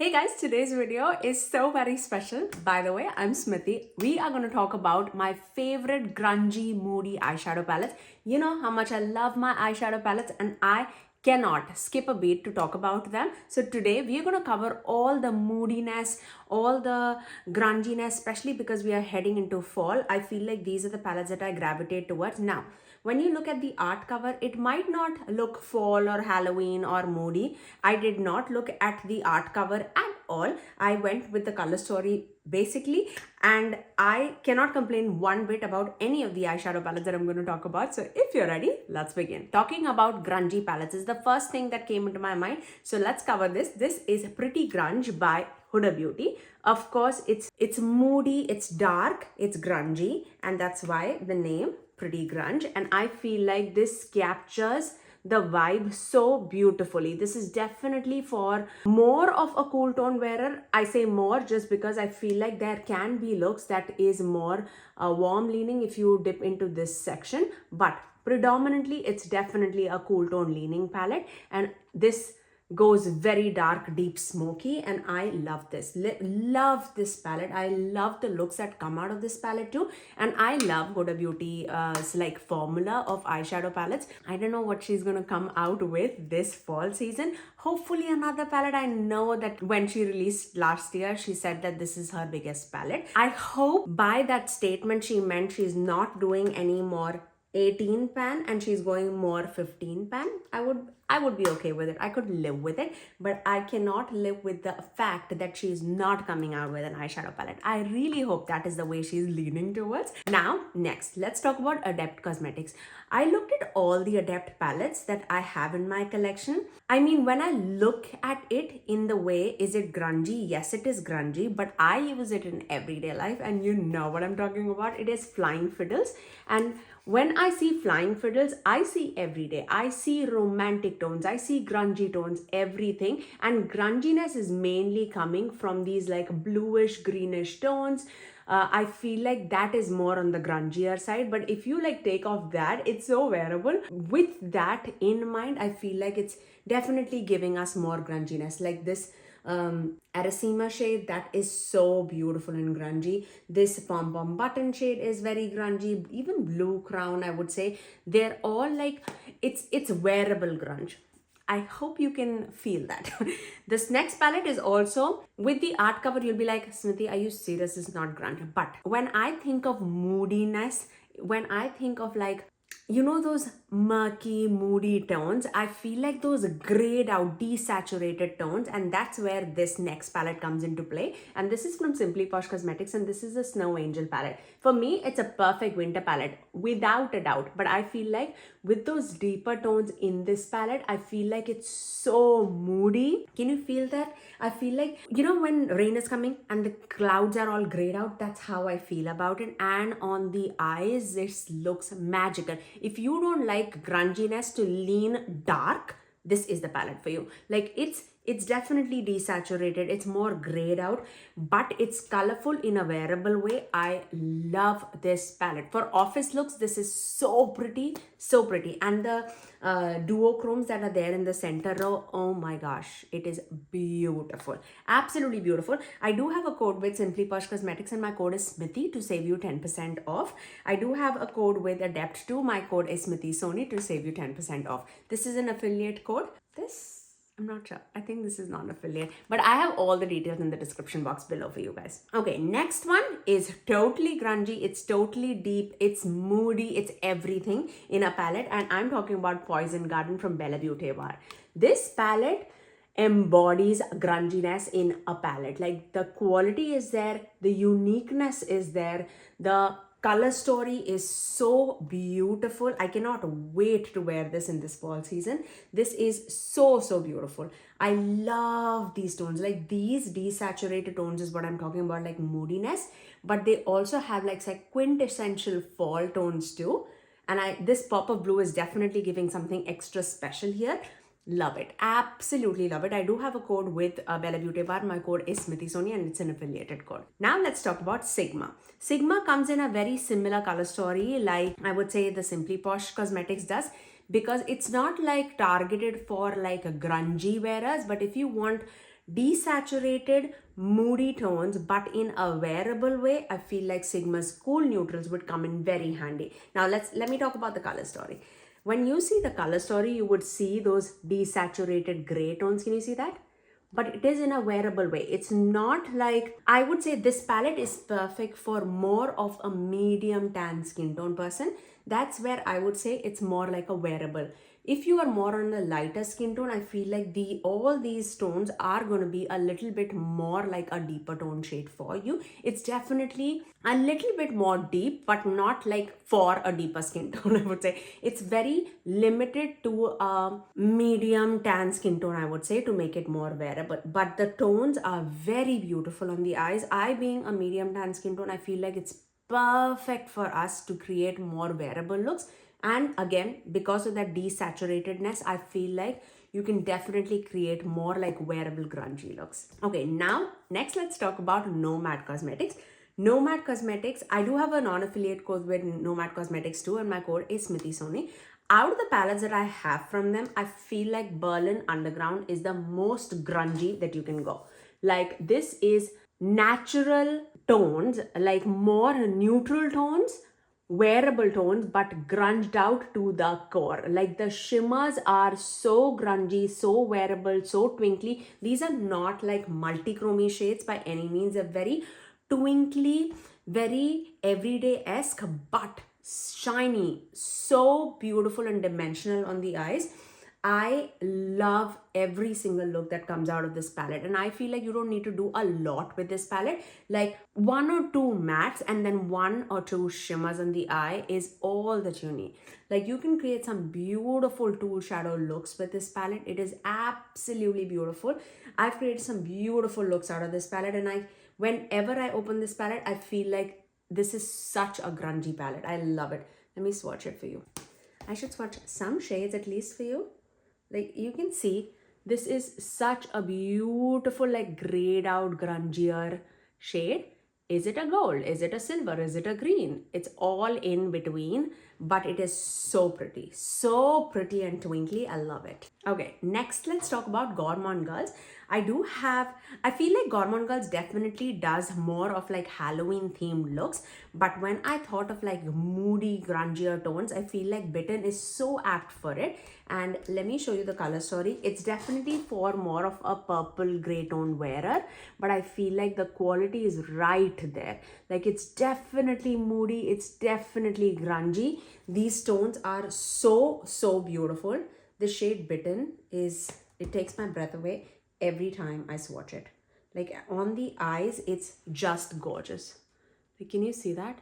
Hey guys, today's video is so very special. By the way, I'm Smithy. We are going to talk about my favorite grungy, moody eyeshadow palettes. You know how much I love my eyeshadow palettes and I cannot skip a beat to talk about them. So today we are going to cover all the moodiness, all the grunginess, especially because we are heading into fall. I feel like these are the palettes that I gravitate towards. Now, when you look at the art cover, it might not look fall or Halloween or moody. I did not look at the art cover at all. I went with the color story basically, and I cannot complain one bit about any of the eyeshadow palettes that I'm going to talk about. So if you're ready, let's begin. Talking about grungy palettes is the first thing that came into my mind. So let's cover this. This is Pretty Grunge by Huda Beauty. Of course, it's moody, it's dark, it's grungy, and that's why the name Pretty Grunge. And I feel like this captures the vibe so beautifully. This is definitely for more of a cool tone wearer. I say more just because I feel like there can be looks that is more warm leaning if you dip into this section, but predominantly it's definitely a cool tone leaning palette, and this goes very dark, deep, smoky, and I love this. Love this palette. I love the looks that come out of this palette too, and I love Huda Beauty's like formula of eyeshadow palettes. I don't know what she's gonna come out with this fall season. Hopefully another palette. I know that when she released last year, she said that this is her biggest palette. I hope by that statement she meant she's not doing any more 18 pan and she's going more 15 pan. I would be okay with it. I could live with it, but I cannot live with the fact that she's not coming out with an eyeshadow palette. I really hope that is the way she's leaning towards. Now, next, let's talk about Adept Cosmetics. I looked at all the Adept palettes that I have in my collection. I mean, when I look at it in the way, is it grungy? Yes, it is grungy, but I use it in everyday life, and you know what I'm talking about. It is Flying Fiddles, and when I see Flying Fiddles, I see everyday. I see romantic tones. I see grungy tones, everything. And grunginess is mainly coming from these like bluish, greenish tones. I feel like that is more on the grungier side. But if you like take off that, it's so wearable. With that in mind, I feel like it's definitely giving us more grunginess. Like this Aracima shade, that is so beautiful and grungy. This Pom Pom Button shade is very grungy. Even Blue Crown, I would say, they're all like, it's wearable grunge. I hope you can feel that. This next palette is also, with the art cover, you'll be like, Smithy, are you serious? It's not grunge. But when I think of moodiness, when I think of like, you know, those murky, moody tones, I feel like those grayed out, desaturated tones, and that's where this next palette comes into play. And this is from Simply Posh Cosmetics, and this is the Snow Angel palette. For me, it's a perfect winter palette, without a doubt. But I feel like with those deeper tones in this palette, I feel like it's so moody. Can you feel that? I feel like, you know, when rain is coming and the clouds are all grayed out, that's how I feel about it. And on the eyes, this looks magical. If you don't like grunginess to lean dark, this is the palette for you. Like it's definitely desaturated, it's more grayed out, but it's colorful in a wearable way. I love this palette. For office looks, this is so pretty, so pretty. And the duochromes that are there in the center row, oh my gosh, it is beautiful, absolutely beautiful. I do have a code with Simply Posh Cosmetics, and my code is Smithy to save you 10% off. I do have a code with Adept too. My code is Smithy Sony to save you 10% off. This is an affiliate code. I'm not sure. I think this is not an affiliate, but I have all the details in the description box below for you guys. Okay, next one is totally grungy. It's totally deep. It's moody. It's everything in a palette. And I'm talking about Poison Garden from Bella Beaute Bar. This palette embodies grunginess in a palette. Like the quality is there. The uniqueness is there. The color story is so beautiful. I cannot wait to wear this in this fall season. This is so beautiful. I love these tones. Like these desaturated tones is what I'm talking about, like moodiness, but they also have like quintessential fall tones too. And this pop of blue is definitely giving something extra special here. Love it. Absolutely love it. I do have a code with Bella Beaute Bar. My code is SMITHYSONY and it's an affiliated code. Now let's talk about Sigma. Sigma comes in a very similar color story like I would say the Simply Posh Cosmetics does, because it's not like targeted for like a grungy wearers, but if you want desaturated, moody tones, but in a wearable way, I feel like Sigma's cool neutrals would come in very handy. Now let me talk about the color story. When you see the color story, you would see those desaturated gray tones. Can you see that? But it is in a wearable way. It's not like, I would say this palette is perfect for more of a medium tan skin tone person. That's where I would say it's more like a wearable. If you are more on a lighter skin tone, I feel like all these tones are going to be a little bit more like a deeper tone shade for you. It's definitely a little bit more deep, but not like for a deeper skin tone, I would say. It's very limited to a medium tan skin tone, I would say, to make it more wearable. But the tones are very beautiful on the eyes. I being a medium tan skin tone, I feel like it's perfect for us to create more wearable looks. And again, because of that desaturatiedness, I feel like you can definitely create more like wearable grungy looks. Okay, now next let's talk about Nomad Cosmetics. Nomad Cosmetics, I do have a non-affiliate code with Nomad Cosmetics too, and my code is SMITHYSONY. Out of the palettes that I have from them, I feel like Berlin Underground is the most grungy that you can go. Like, this is natural tones, like more neutral tones, wearable tones, but grunged out to the core. Like, the shimmers are so grungy, so wearable, so twinkly. These are not like multi-chromie shades by any means. They're very twinkly, very everyday-esque, but shiny, so beautiful and dimensional on the eyes. I love every single look that comes out of this palette, and I feel like you don't need to do a lot with this palette. Like, 1 or 2 mattes and then 1 or 2 shimmers on the eye is all that you need. Like, you can create some beautiful tool shadow looks with this palette. It is absolutely beautiful. I've created some beautiful looks out of this palette, and whenever I open this palette, I feel like this is such a grungy palette. I love it. Let me swatch it for you. I should swatch some shades at least for you. Like, you can see, this is such a beautiful, like, grayed out, grungier shade. Is it a gold? Is it a silver? Is it a green? It's all in between, but it is so pretty and twinkly. I love it. Okay, next let's talk about Gourmande Girls. I feel like Gourmande Girls definitely does more of like Halloween themed looks, but when I thought of like moody, grungier tones, I feel like Bitten is so apt for it. And let me show you the color story. It's definitely for more of a purple gray tone wearer, but I feel like the quality is right there. Like, it's definitely moody, it's definitely grungy. These tones are so beautiful. The shade Bitten it takes my breath away every time I swatch it. Like, on the eyes, it's just gorgeous. Like, can you see that?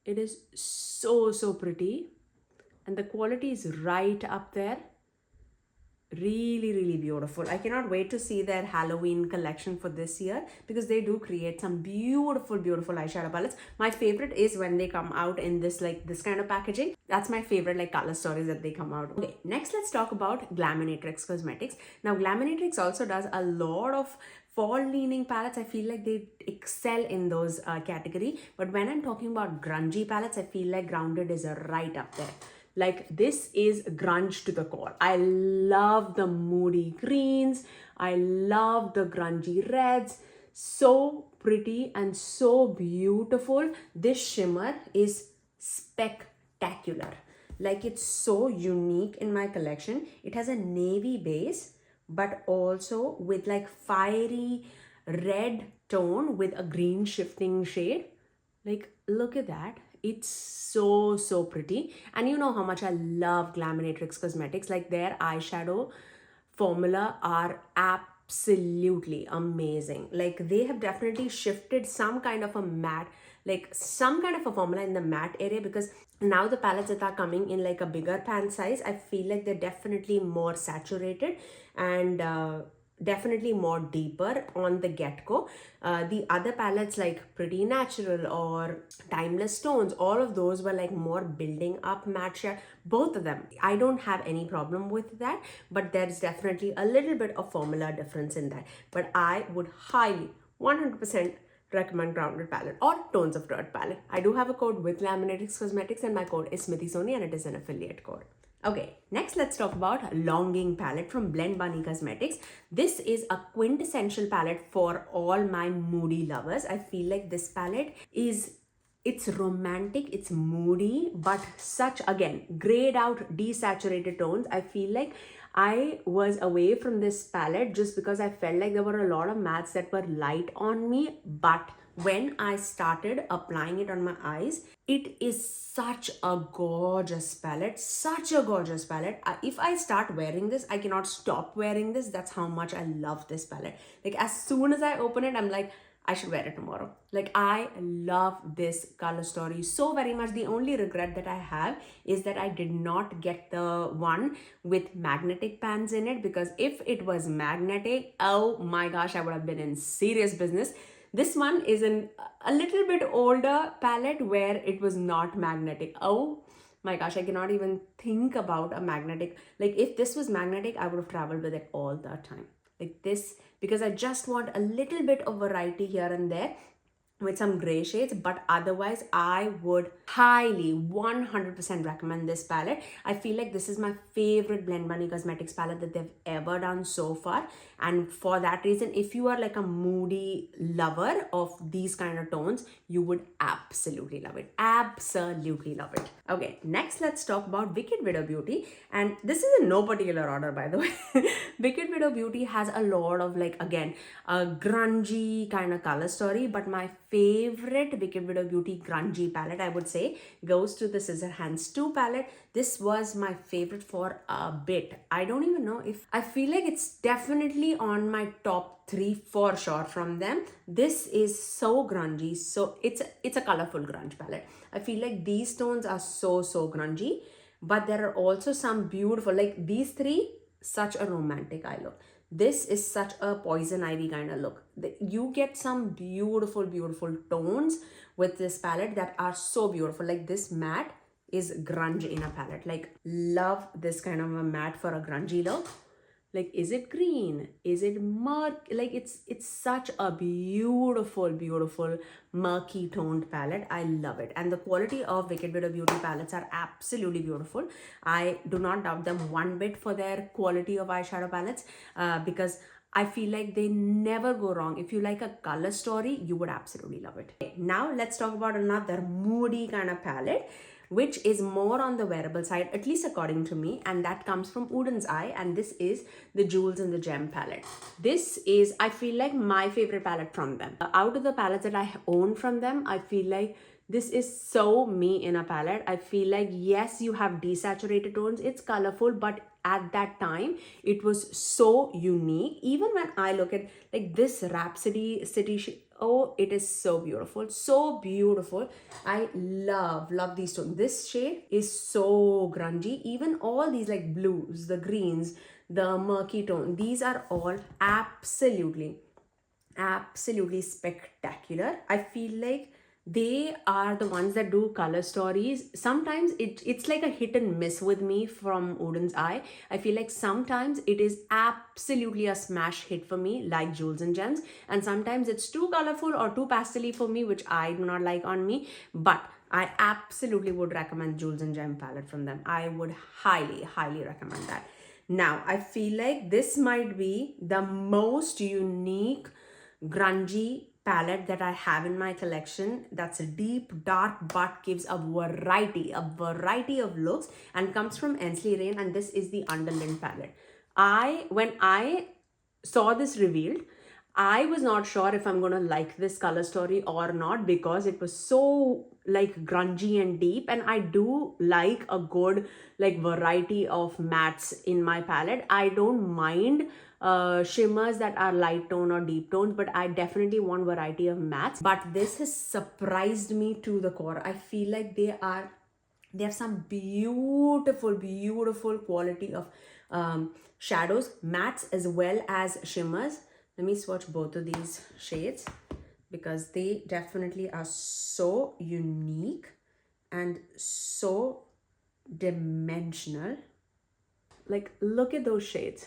It is so pretty, and the quality is right up there. Really beautiful. I cannot wait to see their Halloween collection for this year, because they do create some beautiful eyeshadow palettes. My favorite is when they come out in this kind of packaging. That's my favorite like color stories that they come out. Okay, next let's talk about Glaminatrix Cosmetics. Now, Glaminatrix also does a lot of fall leaning palettes. I feel like they excel in those category, but when I'm talking about grungy palettes, I feel like Grounded is right up there. Like, this is grunge to the core. I love the moody greens. I love the grungy reds. So pretty and so beautiful. This shimmer is spectacular. Like, it's so unique in my collection. It has a navy base, but also with like fiery red tone with a green shifting shade. Like, look at that. It's so pretty. And you know how much I love Glaminatrix Cosmetics. Like, their eyeshadow formula are absolutely amazing. Like, they have definitely shifted some kind of a matte, like some kind of a formula in the matte area, because now the palettes that are coming in like a bigger pan size, I feel like they're definitely more saturated and definitely more deeper on the get-go. The other palettes like Pretty Natural or Timeless Tones, all of those were like more building up matte shade. Both of them, I don't have any problem with that, but there's definitely a little bit of formula difference in that. But I would highly 100% recommend Grounded palette or Tones of Dirt palette. I do have a code with Glaminatrix Cosmetics, and my code is SMITHYSONY, and it is an affiliate code. Okay, next let's talk about Longing palette from Blend Bunny Cosmetics. This is a quintessential palette for all my moody lovers. I feel like this palette it's romantic, it's moody, but such, again, grayed out, desaturated tones. I feel like I was away from this palette just because I felt like there were a lot of mattes that were light on me, but when I started applying it on my eyes, it is such a gorgeous palette, such a gorgeous palette. If I start wearing this, I cannot stop wearing this. That's how much I love this palette. Like as soon as I open it, I'm like, I should wear it tomorrow. Like I love this color story so very much. The only regret that I have is that I did not get the one with magnetic pans in it, because if it was magnetic, oh my gosh, I would have been in serious business. This one is a little bit older palette where it was not magnetic. Oh my gosh, I cannot even think about a magnetic. Like if this was magnetic, I would have traveled with it all the time. Like this, because I just want a little bit of variety here and there with some gray shades, but otherwise I would highly 100% recommend this palette. I feel like this is my favorite Blend Bunny Cosmetics palette that they've ever done so far, and for that reason, if you are like a moody lover of these kind of tones, you would absolutely love it. Absolutely love it. Okay, next let's talk about Wicked Widow Beauty, and this is in no particular order, by the way. Wicked Widow Beauty has a lot of, like, again, a grungy kind of color story, but my favorite Wicked Widow Beauty grungy palette, I would say, goes to the Scissorhands 2 palette. This was my favorite for a bit. I don't even know if, I feel like it's definitely on my top 3 for sure from them. This is so grungy, so it's a colorful grunge palette. I feel like these tones are so grungy, but there are also some beautiful, like these three, such a romantic eye look. This is such a poison ivy kind of look. You get some beautiful tones with this palette that are so beautiful. Like this matte is grunge in a palette. Like love this kind of a matte for a grungy look. Like, is it green? Is it murky? Like it's such a beautiful murky toned palette. I love it. And the quality of Wicked Widow Beauty palettes are absolutely beautiful. I do not doubt them one bit for their quality of eyeshadow palettes, because I feel like they never go wrong. If you like a color story, you would absolutely love it. Okay, now let's talk about another moody kind of palette, which is more on the wearable side, at least according to me, and that comes from Odens Eye, and this is the Jewels and the Gem palette. This is, I feel like, my favorite palette from them. Out of the palettes that I own from them, I feel like this is so me in a palette. I feel like, yes, you have desaturated tones, it's colorful, but at that time, it was so unique. Even when I look at like this Rhapsody City, oh, it is so beautiful, so beautiful. I love these tones. This shade is so grungy. Even all these like blues, the greens, the murky tone, these are all absolutely spectacular. I feel like they are the ones that do color stories. Sometimes it's like a hit and miss with me from Odens Eye. I feel like sometimes it is absolutely a smash hit for me, like Jewels and Gems, and sometimes it's too colorful or too pastel-y for me, which I do not like on me. But I absolutely would recommend Jewels and Gem palette from them. I would highly recommend that. Now, I feel like this might be the most unique grungy palette that I have in my collection. That's a deep dark but gives a variety of looks, and comes from Ensley Rain, and this is the Underland palette. When I saw this revealed, I was not sure if I'm gonna like this color story or not, because it was so like grungy and deep, and I do like a good like variety of mattes in my palette. I don't mind shimmers that are light tone or deep tones, but I definitely want variety of mattes. But this has surprised me to the core. I feel like they have some beautiful quality of shadows, mattes as well as shimmers. Let me swatch both of these shades because they definitely are so unique and so dimensional. Like, look at those shades.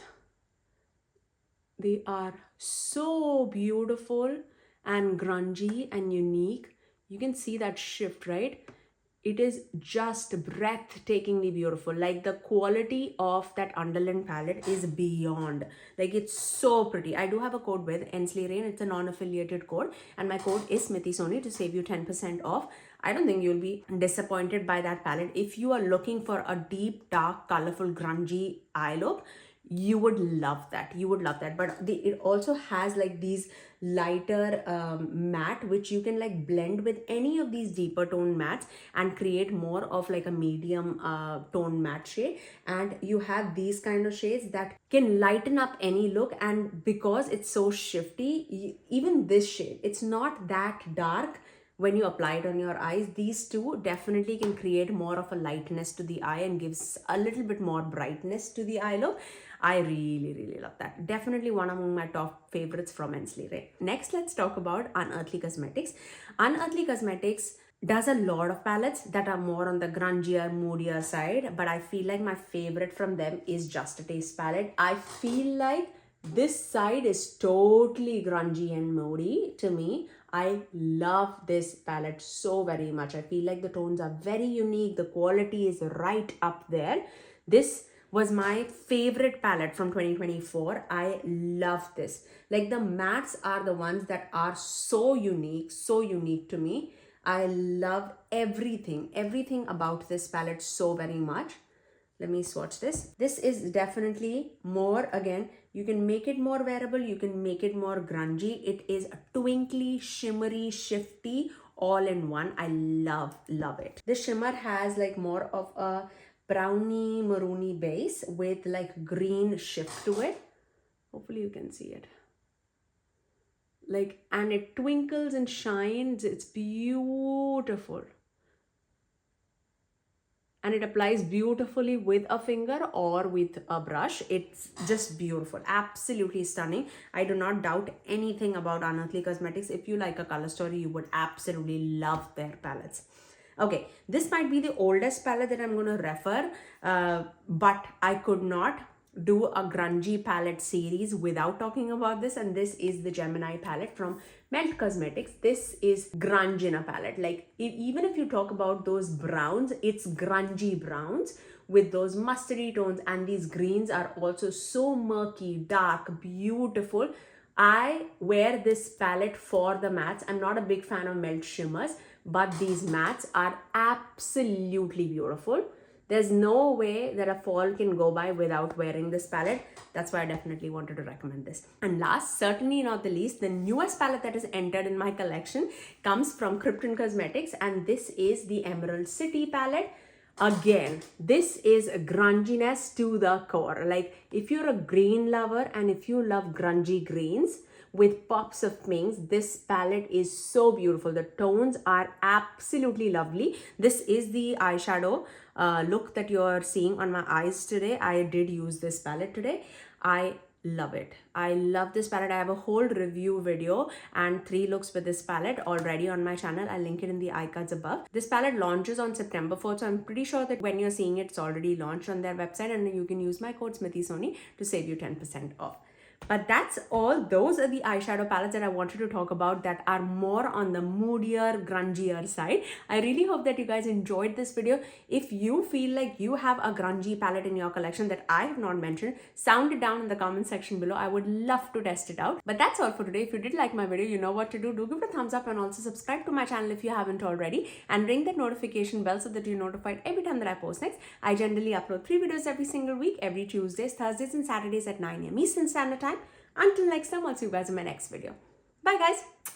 They are so beautiful and grungy and unique. You can see that shift, right? It is just breathtakingly beautiful. Like the quality of that Underland palette is beyond. Like it's so pretty. I do have a code with Ensley. It's a non-affiliated code and my code is SMITHYSONY to save you 10% off. I don't think you'll be disappointed by that palette. If you are looking for a deep, dark, colorful, grungy eye look, you would love that. You would love that. But it also has like these lighter matte which you can like blend with any of these deeper tone mattes and create more of like a medium tone matte shade. And you have these kind of shades that can lighten up any look. And because it's so shifty, even this shade, it's not that dark. When you apply it on your eyes, these two definitely can create more of a lightness to the eye and gives a little bit more brightness to the eye look. I really love that. Definitely one among my top favorites from Ensley. Next, let's talk about Unearthly Cosmetics. Unearthly Cosmetics does a lot of palettes that are more on the grungier, moodier side, but I feel like my favorite from them is Just a Taste palette. I feel like this side is totally grungy and moody to me. I love this palette so very much. I feel like the tones are very unique. The quality is right up there. This was my favorite palette from 2024. I love this. Like the mattes are the ones that are so unique to me. I love everything about this palette so very much. Let me swatch this. This is definitely more, again, you can make it more wearable, you can make it more grungy. It is a twinkly, shimmery, shifty, all in one. I love it. The shimmer has like more of a browny, maroony base with like green shift to it. Hopefully you can see it. Like, and it twinkles and shines. It's beautiful. And it applies beautifully with a finger or with a brush. It's just beautiful, absolutely stunning. I do not doubt anything about Unearthly Cosmetics. If you like a color story, you would absolutely love their palettes. Okay, this might be the oldest palette that I'm going to refer, but I could not do a grungy palette series without talking about this, and this is the Gemini palette from Melt Cosmetics. This is grunge in a palette. Like even if you talk about those browns, it's grungy browns with those mustardy tones, and these greens are also so murky, dark, beautiful. I wear this palette for the mattes. I'm not a big fan of Melt shimmers, but these mattes are absolutely beautiful. There's no way that a fall can go by without wearing this palette. That's why I definitely wanted to recommend this. And last, certainly not the least, the newest palette that is entered in my collection comes from Kryptein Cosmetics, and this is the Emerald City palette. Again, this is grunginess to the core. Like if you're a green lover and if you love grungy greens with pops of pinks, this palette is so beautiful. The tones are absolutely lovely. This is the eyeshadow look that you're seeing on my eyes today. I did use this palette today. I love it. I love this palette. I have a whole review video and 3 looks with this palette already on my channel. I'll link it in the iCards above. This palette launches on September 4th, so I'm pretty sure that when you're seeing it, it's already launched on their website, and you can use my code SMITHYSONY to save you 10% off. But that's all. Those are the eyeshadow palettes that I wanted to talk about that are more on the moodier, grungier side. I really hope that you guys enjoyed this video. If you feel like you have a grungy palette in your collection that I have not mentioned, sound it down in the comment section below. I would love to test it out. But that's all for today. If you did like my video, you know what to do. Do give it a thumbs up and also subscribe to my channel if you haven't already. And ring that notification bell so that you're notified every time that I post next. I generally upload 3 videos every single week, every Tuesdays, Thursdays and Saturdays at 9 AM Eastern Standard Time. Until next time, I'll see you guys in my next video. Bye guys.